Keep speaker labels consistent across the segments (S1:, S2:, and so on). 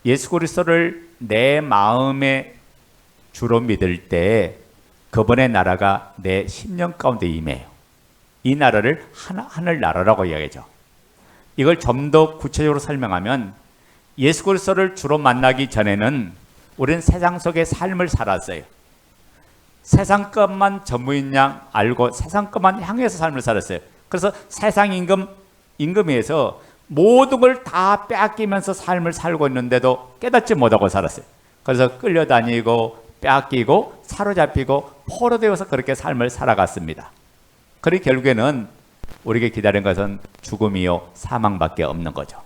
S1: 예수 그리스도를 내 마음에 주로 믿을 때 그분의 나라가 내 심령 가운데 임해요. 이 나라를 하늘 나라라고 이야기하죠. 이걸 좀 더 구체적으로 설명하면 예수 그리스도를 주로 만나기 전에는 우리는 세상 속의 삶을 살았어요. 세상 것만 전부인 양 알고 세상 것만 향해서 삶을 살았어요. 그래서 세상 임금에서 모든 걸 다 빼앗기면서 삶을 살고 있는데도 깨닫지 못하고 살았어요. 그래서 끌려다니고 빼앗기고 사로잡히고 포로되어서 그렇게 삶을 살아갔습니다. 그리고 결국에는 우리에게 기다린 것은 죽음이요 사망밖에 없는 거죠.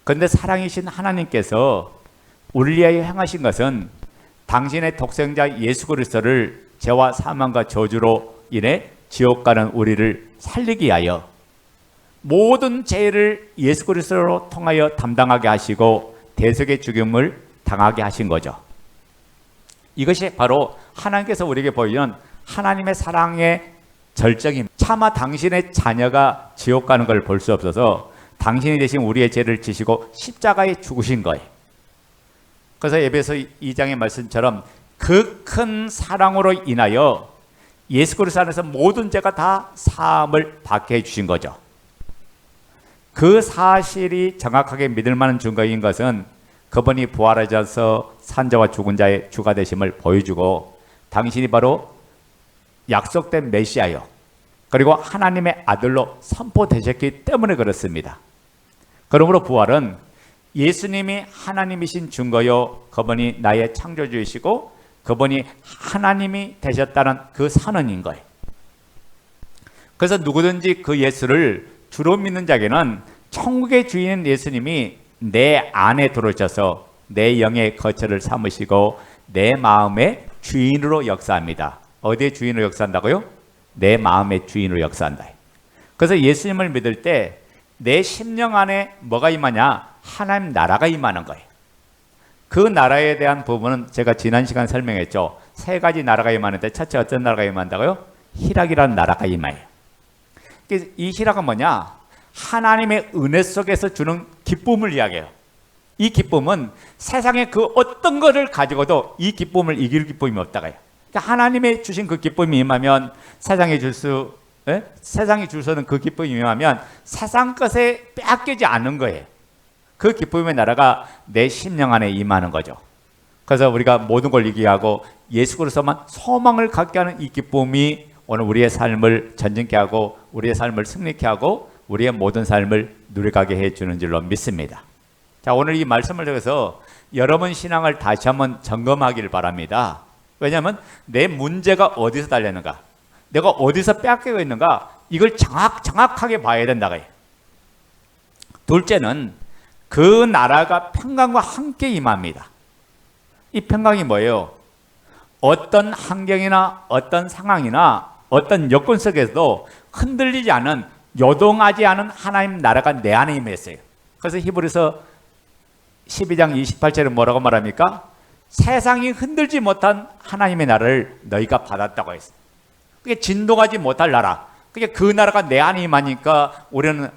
S1: 그런데 사랑이신 하나님께서 우리를 위하여 행하신 것은 당신의 독생자 예수 그리스도를 죄와 사망과 저주로 인해 지옥 가는 우리를 살리기 위하여 모든 죄를 예수 그리스도로 통하여 담당하게 하시고 대속의 죽음을 당하게 하신 거죠. 이것이 바로 하나님께서 우리에게 보이는 하나님의 사랑의 절정입니다. 차마 당신의 자녀가 지옥 가는 걸 볼 수 없어서 당신이 대신 우리의 죄를 지시고 십자가에 죽으신 거예요. 그래서 에베소 2장의 말씀처럼 그 큰 사랑으로 인하여 예수 그리스도 안에서 모든 죄가 다 사함을 받게 해주신 거죠. 그 사실이 정확하게 믿을 만한 증거인 것은 그분이 부활하셔서 산자와 죽은 자의 주가 되심을 보여주고 당신이 바로 약속된 메시아요. 그리고 하나님의 아들로 선포되셨기 때문에 그렇습니다. 그러므로 부활은 예수님이 하나님이신 증거요. 그분이 나의 창조주이시고 그분이 하나님이 되셨다는 그 선언인 거예요. 그래서 누구든지 그 예수를 주로 믿는 자에게는 천국의 주인인 예수님이 내 안에 들어오셔서 내 영의 거처를 삼으시고 내 마음의 주인으로 역사합니다. 어디에 주인으로 역사한다고요? 내 마음의 주인으로 역사한다. 그래서 예수님을 믿을 때 내 심령 안에 뭐가 임하냐? 하나님 나라가 임하는 거예요. 그 나라에 대한 부분은 제가 지난 시간 설명했죠. 세 가지 나라가 임하는데 첫째 어떤 나라가 임한다고요? 희락이라는 나라가 임해요. 이 희락은 뭐냐? 하나님의 은혜 속에서 주는 기쁨을 이야기해요. 이 기쁨은 세상에 그 어떤 것을 가지고도 이 기쁨을 이길 기쁨이 없다고요. 그러니까 하나님의 주신 그 기쁨이 임하면 세상이 줄 수 있는 그 기쁨이 임하면 세상 것에 빼앗기지 않는 거예요. 그 기쁨의 나라가 내 심령 안에 임하는 거죠. 그래서 우리가 모든 걸 이기게 하고 예수 그리스도만 소망을 갖게 하는 이 기쁨이 오늘 우리의 삶을 전진케 하고 우리의 삶을 승리케 하고 우리의 모든 삶을 누려가게 해주는 줄로 믿습니다. 자, 오늘 이 말씀을 통해서 여러분 신앙을 다시 한번 점검하길 바랍니다. 왜냐하면 내 문제가 어디서 달렸는가, 내가 어디서 빼앗기고 있는가, 이걸 정확하게 봐야 된다고요. 둘째는 그 나라가 평강과 함께 임합니다. 이 평강이 뭐예요? 어떤 환경이나 어떤 상황이나 어떤 여건 속에서도 흔들리지 않은, 요동하지 않은 하나님 나라가 내 안에 임했어요. 그래서 히브리서 12장 28절에 뭐라고 말합니까? 세상이 흔들지 못한 하나님의 나라를 너희가 받았다고 했어요. 그게 진동하지 못할 나라. 그게 그 나라가 내 안에 임하니까 우리는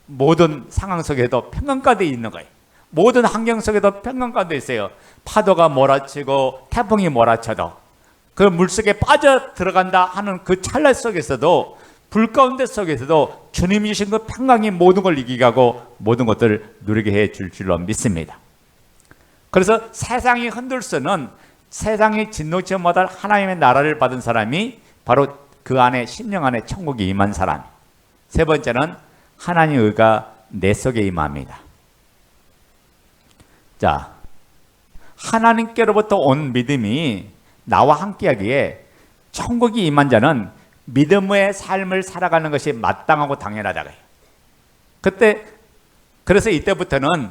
S1: 모든 상황 속에도 평강 가운데 있는 거예요. 모든 환경 속에도 평강 가운데 있어요. 파도가 몰아치고 태풍이 몰아쳐도 그 물속에 빠져 들어간다 하는 그 찰나 속에서도, 불 가운데 속에서도 주님이 주신 그 평강이 모든 걸 이기게 하고 모든 것들을 누리게 해 줄 줄로 믿습니다. 그래서 세상이 흔들 수는, 세상이 진노치 못할 하나님의 나라를 받은 사람이 바로 그 안에, 심령 안에 천국이 임한 사람. 세 번째는 하나님의 의가 내 속에 임합니다. 자, 하나님께로부터 온 믿음이 나와 함께하기에 천국이 임한 자는 믿음의 삶을 살아가는 것이 마땅하고 당연하다고요. 그래서 이때부터는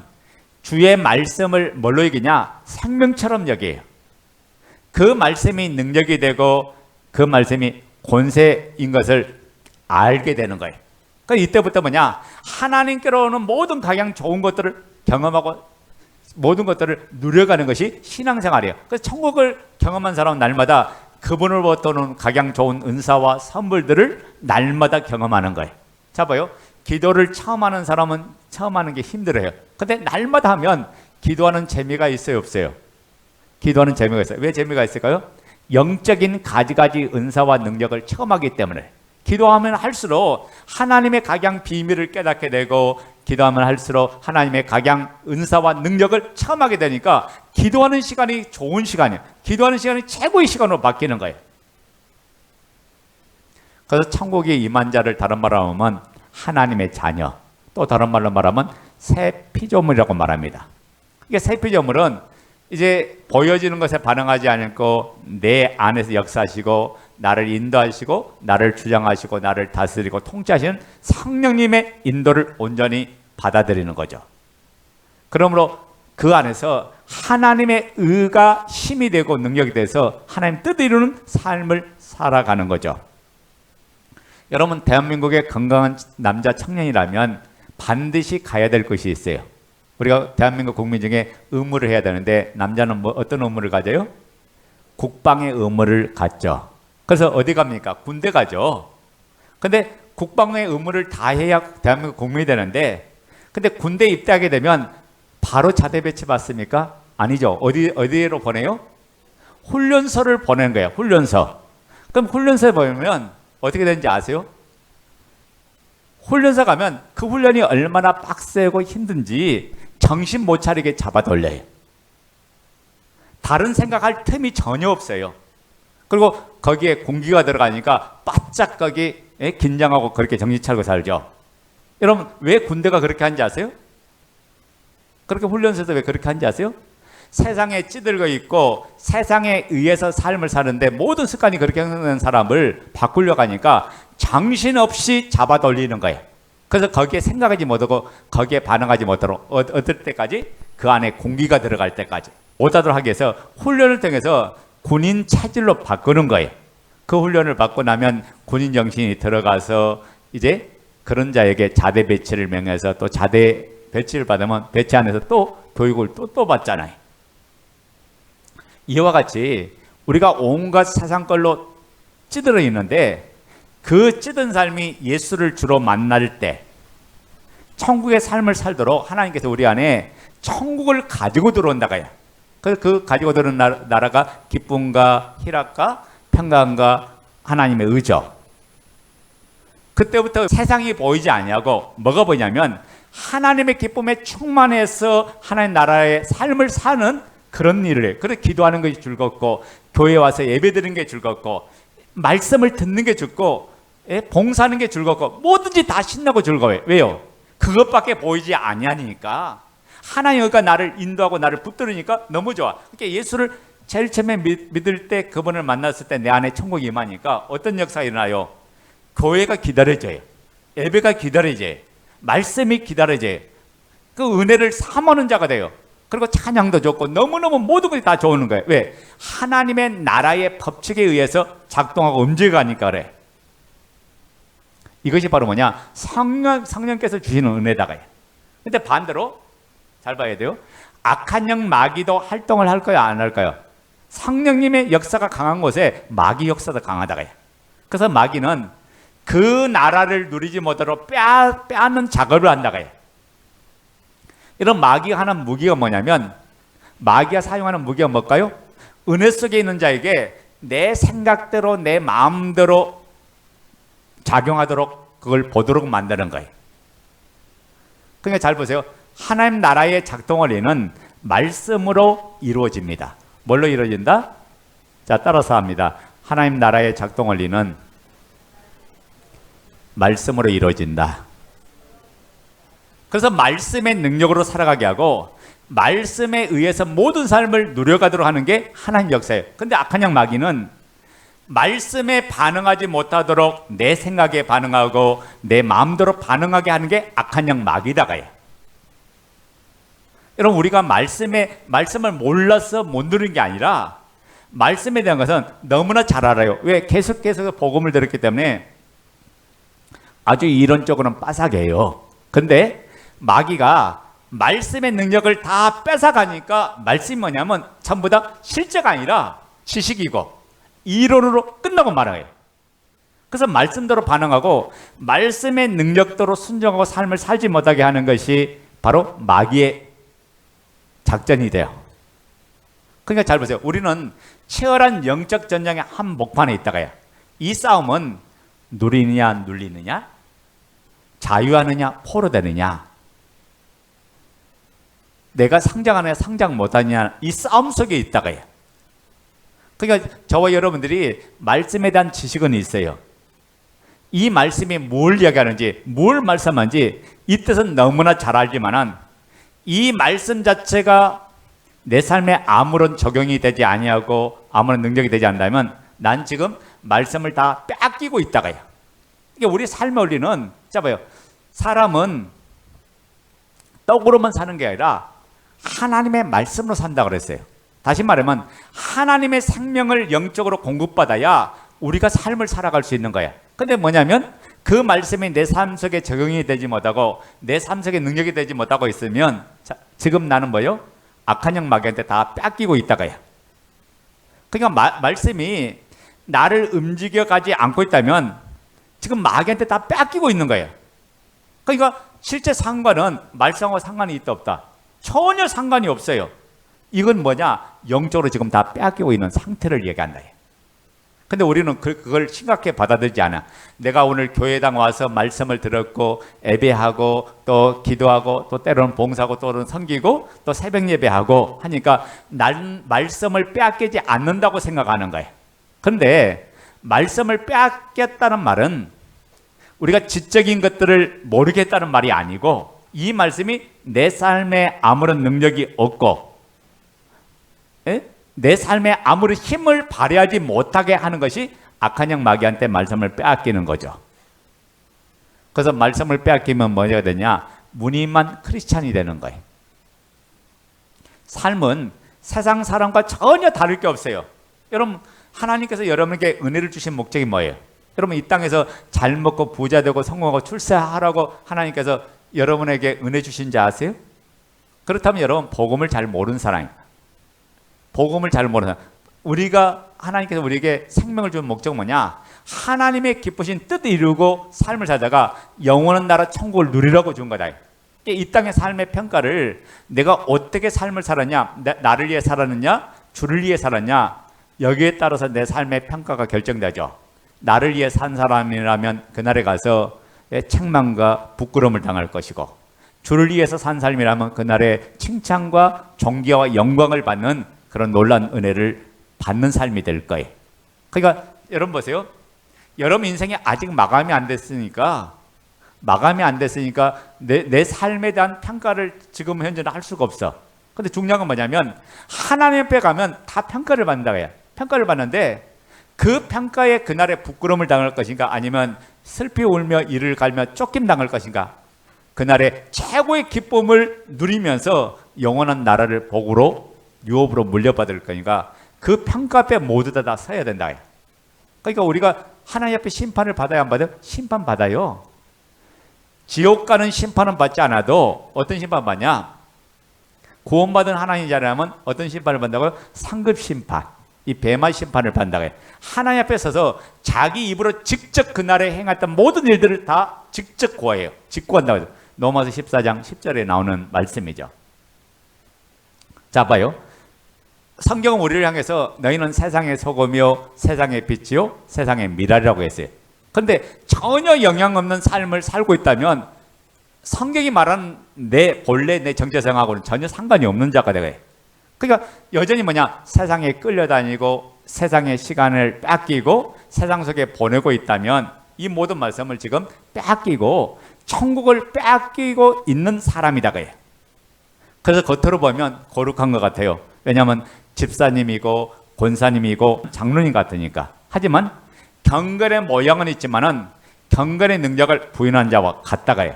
S1: 주의 말씀을 뭘로 여기냐? 생명처럼 여겨요. 그 말씀이 능력이 되고 그 말씀이 권세인 것을 알게 되는 거예요. 그러니까 이때부터 뭐냐? 하나님께로 오는 모든 각양 좋은 것들을 경험하고 모든 것들을 누려가는 것이 신앙생활이에요. 그래서 천국을 경험한 사람은 날마다 그분으로부터 오는 각양 좋은 은사와 선물들을 날마다 경험하는 거예요. 자, 봐요. 기도를 처음 하는 사람은 처음 하는 게 힘들어요. 근데 날마다 하면 기도하는 재미가 있어요, 없어요? 기도하는 재미가 있어요. 왜 재미가 있을까요? 영적인 가지가지 은사와 능력을 체험하기 때문에. 기도하면 할수록 하나님의 각양 비밀을 깨닫게 되고, 기도하면 할수록 하나님의 각양 은사와 능력을 체험하게 되니까 기도하는 시간이 좋은 시간이에요. 기도하는 시간이 최고의 시간으로 바뀌는 거예요. 그래서 천국에 임한 자를 다른 말로 하면 하나님의 자녀, 또 다른 말로 말하면 새 피조물이라고 말합니다. 이게 새 피조물은 이제 보여지는 것에 반응하지 않고 내 안에서 역사하시고 나를 인도하시고 나를 주장하시고 나를 다스리고 통치하시는 성령님의 인도를 온전히 받아들이는 거죠. 그러므로 그 안에서 하나님의 의가 힘이 되고 능력이 돼서 하나님 뜻을 이루는 삶을 살아가는 거죠. 여러분, 대한민국의 건강한 남자 청년이라면 반드시 가야 될 것이 있어요. 우리가 대한민국 국민 중에 의무를 해야 되는데, 남자는 어떤 의무를 가져요? 국방의 의무를 갖죠. 그래서 어디 갑니까? 군대 가죠. 근데 국방의 의무를 다 해야 대한민국 국민이 되는데, 근데 군대 입대하게 되면 바로 자대 배치 받습니까? 아니죠. 어디로 보내요? 훈련소를 보내는 거예요. 훈련소. 그럼 훈련소에 보면 어떻게 되는지 아세요? 훈련소 가면 그 훈련이 얼마나 빡세고 힘든지 정신 못 차리게 잡아 돌려요. 다른 생각할 틈이 전혀 없어요. 그리고 거기에 공기가 들어가니까 바짝 거기 긴장하고 그렇게 정신 차리고 살죠. 여러분, 왜 군대가 그렇게 하는지 아세요? 그렇게 훈련소에서 왜 그렇게 하는지 아세요? 세상에 찌들고 있고 세상에 의해서 삶을 사는데 모든 습관이 그렇게 하는 사람을 바꾸려고 하니까 정신없이 잡아 돌리는 거예요. 그래서 거기에 생각하지 못하고 거기에 반응하지 못하도록 어떨 때까지? 그 안에 공기가 들어갈 때까지 못하도록 하기 위해서 훈련을 통해서 군인 체질로 바꾸는 거예요. 그 훈련을 받고 나면 군인 정신이 들어가서 이제 그런 자에게 자대 배치를 명해서 또 자대 배치를 받으면 배치 안에서 또 교육을 또 받잖아요. 이와 같이 우리가 온갖 사상걸로 찌들어 있는데, 그 찌든 삶이 예수를 주로 만날 때 천국의 삶을 살도록 하나님께서 우리 안에 천국을 가지고 들어온다고요. 그래서 그 가지고 들어온 나라가 기쁨과 희락과 평강과 하나님의 의죠. 그때부터 세상이 보이지 아니하고 뭐가 보이냐면 하나님의 기쁨에 충만해서 하나님 나라의 삶을 사는 그런 일을 해요. 그래서 기도하는 것이 즐겁고 교회 와서 예배 드리는 게 즐겁고 말씀을 듣는 게 즐겁고 봉사하는 게 즐겁고 뭐든지 다 신나고 즐거워요. 왜요? 그것밖에 보이지 아니하니까. 하나님과 나를 인도하고 나를 붙들으니까 너무 좋아. 그러니까 예수를 제일 처음에 믿을 때, 그분을 만났을 때 내 안에 천국이 임하니까 어떤 역사가 일어나요? 교회가 기다려져요. 예배가 기다려져요. 말씀이 기다려져요. 그 은혜를 삼하는 자가 돼요. 그리고 찬양도 좋고 너무너무 모든 것이 다 좋은 거예요. 왜? 하나님의 나라의 법칙에 의해서 작동하고 움직여가니까 그래. 이것이 바로 뭐냐? 성령께서 주시는 은혜다가요. 근데 반대로 잘 봐야 돼요. 악한 영 마귀도 활동을 할까요, 안 할까요? 성령님의 역사가 강한 곳에 마귀 역사도 강하다가요. 그래서 마귀는 그 나라를 누리지 못하도록 빼앗는 작업을 한다가요. 이런 마귀가 하는 무기가 뭐냐면, 마귀가 사용하는 무기가 뭘까요? 은혜 속에 있는 자에게 내 생각대로 내 마음대로 작용하도록 그걸 보도록 만드는 거예요. 그러니까 잘 보세요. 하나님 나라의 작동 원리는 말씀으로 이루어집니다. 뭘로 이루어진다? 자, 따라서 합니다. 하나님 나라의 작동 원리는 말씀으로 이루어진다. 그래서 말씀의 능력으로 살아가게 하고 말씀에 의해서 모든 삶을 누려가도록 하는 게 하나님 역사예요. 근데 악한 영 마귀는 말씀에 반응하지 못하도록 내 생각에 반응하고 내 마음대로 반응하게 하는 게 악한 영 마귀다가요. 여러분, 우리가 말씀을 몰라서 못 누리는 게 아니라 말씀에 대한 것은 너무나 잘 알아요. 왜? 계속해서 복음을 들었기 때문에 아주 이론적으로는 빠삭해요. 근데 마귀가 말씀의 능력을 다 뺏어가니까 말씀이 뭐냐면 전부 다 실제가 아니라 지식이고 이론으로 끝나고 말아요. 그래서 말씀대로 반응하고 말씀의 능력대로 순종하고 삶을 살지 못하게 하는 것이 바로 마귀의 작전이 돼요. 그러니까 잘 보세요. 우리는 치열한 영적 전쟁의 한 목판에 있다가요. 이 싸움은 누리느냐 눌리느냐, 자유하느냐 포로되느냐, 내가 상장하느냐 상장 못하느냐, 이 싸움 속에 있다가요. 그러니까 저와 여러분들이 말씀에 대한 지식은 있어요. 이 말씀이 뭘 이야기하는지, 뭘 말씀하는지 이 뜻은 너무나 잘 알지만은 이 말씀 자체가 내 삶에 아무런 적용이 되지 아니하고 아무런 능력이 되지 않는다면 난 지금 말씀을 다 뺏기고 있다가요. 이게 우리 삶의 원리는, 자 봐요. 사람은 떡으로만 사는 게 아니라 하나님의 말씀으로 산다 그랬어요. 다시 말하면 하나님의 생명을 영적으로 공급받아야 우리가 삶을 살아갈 수 있는 거야. 근데 뭐냐면 그 말씀이 내 삶 속에 적용이 되지 못하고 내 삶 속에 능력이 되지 못하고 있으면, 자, 지금 나는 뭐요? 악한 영 마귀한테 다 뺏기고 있다가요. 그러니까 말씀이 나를 움직여가지 않고 있다면 지금 마귀한테 다 뺏기고 있는 거예요. 그러니까 실제 상관은 말씀하고 상관이 있다 없다? 전혀 상관이 없어요. 이건 뭐냐? 영적으로 지금 다 뺏기고 있는 상태를 얘기한다. 근데 우리는 그걸 심각하게 받아들이지 않아. 내가 오늘 교회당 와서 말씀을 들었고 예배하고 또 기도하고 또 때로는 봉사하고 또는 섬기고 또 새벽 예배하고 하니까 난 말씀을 빼앗기지 않는다고 생각하는 거예요. 그런데 말씀을 빼앗겼다는 말은 우리가 지적인 것들을 모르겠다는 말이 아니고, 이 말씀이 내 삶에 아무런 능력이 없고 내 삶에 아무런 힘을 발휘하지 못하게 하는 것이 악한 영 마귀한테 말씀을 빼앗기는 거죠. 그래서 말씀을 빼앗기면 뭐가 되냐? 무늬만 크리스찬이 되는 거예요. 삶은 세상 사람과 전혀 다를 게 없어요. 여러분, 하나님께서 여러분에게 은혜를 주신 목적이 뭐예요? 여러분, 이 땅에서 잘 먹고 부자 되고 성공하고 출세하라고 하나님께서 여러분에게 은혜 주신 지 아세요? 그렇다면 여러분, 복음을 잘 모르는 사람입니다. 복음을 잘 모르는 사람. 우리가, 하나님께서 우리에게 생명을 준 목적은 뭐냐? 하나님의 기쁘신 뜻을 이루고 삶을 살다가 영원한 나라 천국을 누리라고 준 거다. 이 땅의 삶의 평가를 내가 어떻게 삶을 살았냐, 나를 위해 살았느냐, 주를 위해 살았냐, 여기에 따라서 내 삶의 평가가 결정되죠. 나를 위해 산 사람이라면 그날에 가서 책망과 부끄러움을 당할 것이고, 주를 위해서 산 삶이라면 그날에 칭찬과 존귀와 영광을 받는 그런 놀라운 은혜를 받는 삶이 될 거예요. 그러니까 여러분 보세요. 여러분 인생이 아직 마감이 안 됐으니까 내 삶에 대한 평가를 지금 현재는 할 수가 없어. 근데 중요한 건 뭐냐면 하나님 앞에 가면 다 평가를 받는다고 해요. 평가를 받는데 그 평가에 그날에 부끄러움을 당할 것인가, 아니면 슬피 울며 이를 갈며 쫓김 당할 것인가, 그날에 최고의 기쁨을 누리면서 영원한 나라를 복으로 유업으로 물려받을 거니까 그 평가 앞에 모두 다 서야 된다. 그러니까 우리가 하나님 앞에 심판을 받아야 안 받아요? 심판 받아요. 지옥 가는 심판은 받지 않아도 어떤 심판 받냐? 구원받은 하나님 자라면 어떤 심판을 받는다고요? 상급 심판, 이 배마 심판을 받는다고 해요. 하나님 앞에 서서 자기 입으로 직접 그날에 행했던 모든 일들을 다 직접 고해요. 직고한다고 해요. 로마서 14장 10절에 나오는 말씀이죠. 자 봐요. 성경은 우리를 향해서 너희는 세상의 소금이요 세상의 빛이요 세상의 미랄이라고 했어요. 그런데 전혀 영향 없는 삶을 살고 있다면 성경이 말하는 내 본래 내 정체성하고는 전혀 상관이 없는 자가 되어요. 그러니까 여전히 뭐냐? 세상에 끌려다니고 세상의 시간을 뺏기고 세상 속에 보내고 있다면 이 모든 말씀을 지금 뺏기고 천국을 뺏기고 있는 사람이다 그래요. 그래서 겉으로 보면 거룩한 것 같아요. 왜냐하면 집사님이고 권사님이고 장로님 같으니까. 하지만 경건의 모양은 있지만은 경건의 능력을 부인한 자와 같다가요.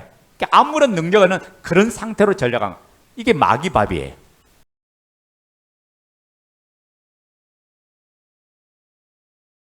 S1: 아무런 능력은 그런 상태로 전락한, 이게 마귀밥이에요.